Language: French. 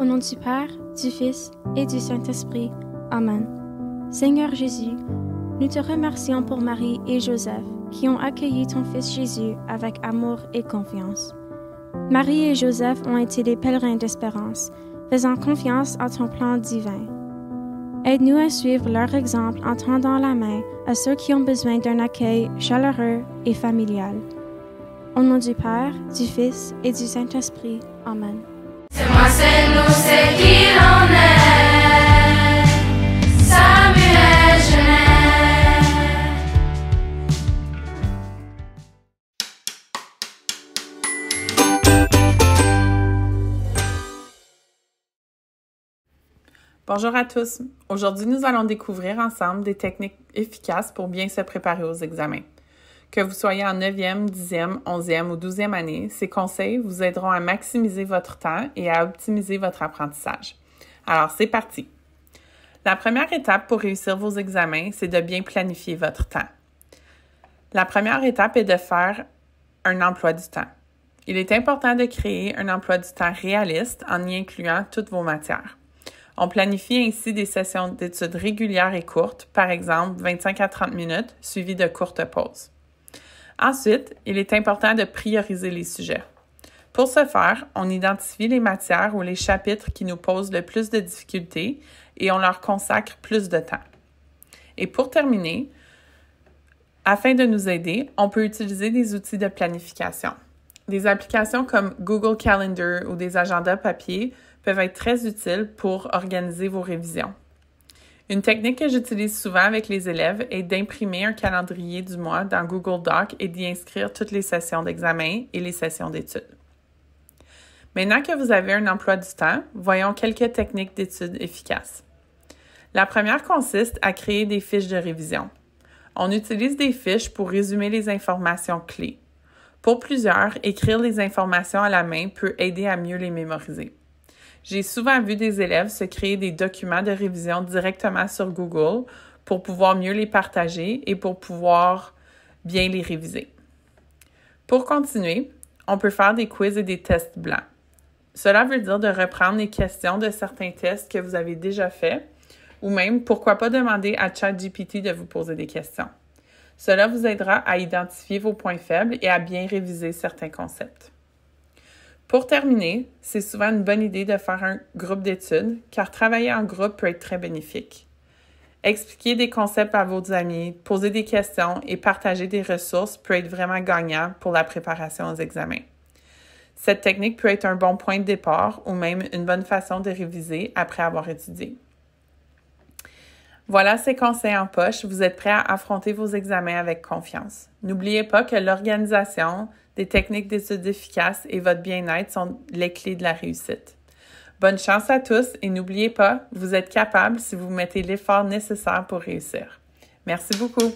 Au nom du Père, du Fils et du Saint-Esprit. Amen. Seigneur Jésus, nous te remercions pour Marie et Joseph qui ont accueilli ton Fils Jésus avec amour et confiance. Marie et Joseph ont été des pèlerins d'espérance, faisant confiance à ton plan divin. Aide-nous à suivre leur exemple en tendant la main à ceux qui ont besoin d'un accueil chaleureux et familial. Au nom du Père, du Fils et du Saint-Esprit. Amen. C'est moi, c'est nous, c'est qui l'on est. Samuel Genès. Bonjour à tous. Aujourd'hui, nous allons découvrir ensemble des techniques efficaces pour bien se préparer aux examens. Que vous soyez en 9e, 10e, 11e ou 12e année, ces conseils vous aideront à maximiser votre temps et à optimiser votre apprentissage. Alors, c'est parti! La première étape pour réussir vos examens, c'est de bien planifier votre temps. La première étape est de faire un emploi du temps. Il est important de créer un emploi du temps réaliste en y incluant toutes vos matières. On planifie ainsi des sessions d'études régulières et courtes, par exemple 25 à 30 minutes, suivies de courtes pauses. Ensuite, il est important de prioriser les sujets. Pour ce faire, on identifie les matières ou les chapitres qui nous posent le plus de difficultés et on leur consacre plus de temps. Et pour terminer, afin de nous aider, on peut utiliser des outils de planification. Des applications comme Google Calendar ou des agendas papier peuvent être très utiles pour organiser vos révisions. Une technique que j'utilise souvent avec les élèves est d'imprimer un calendrier du mois dans Google Docs et d'y inscrire toutes les sessions d'examen et les sessions d'études. Maintenant que vous avez un emploi du temps, voyons quelques techniques d'études efficaces. La première consiste à créer des fiches de révision. On utilise des fiches pour résumer les informations clés. Pour plusieurs, écrire les informations à la main peut aider à mieux les mémoriser. J'ai souvent vu des élèves se créer des documents de révision directement sur Google pour pouvoir mieux les partager et pour pouvoir bien les réviser. Pour continuer, on peut faire des quiz et des tests blancs. Cela veut dire de reprendre les questions de certains tests que vous avez déjà faits ou même, pourquoi pas demander à ChatGPT de vous poser des questions. Cela vous aidera à identifier vos points faibles et à bien réviser certains concepts. Pour terminer, c'est souvent une bonne idée de faire un groupe d'études, car travailler en groupe peut être très bénéfique. Expliquer des concepts à vos amis, poser des questions et partager des ressources peut être vraiment gagnant pour la préparation aux examens. Cette technique peut être un bon point de départ ou même une bonne façon de réviser après avoir étudié. Voilà ces conseils en poche, vous êtes prêts à affronter vos examens avec confiance. N'oubliez pas que l'organisation, des techniques d'études efficaces et votre bien-être sont les clés de la réussite. Bonne chance à tous et n'oubliez pas, vous êtes capable si vous mettez l'effort nécessaire pour réussir. Merci beaucoup.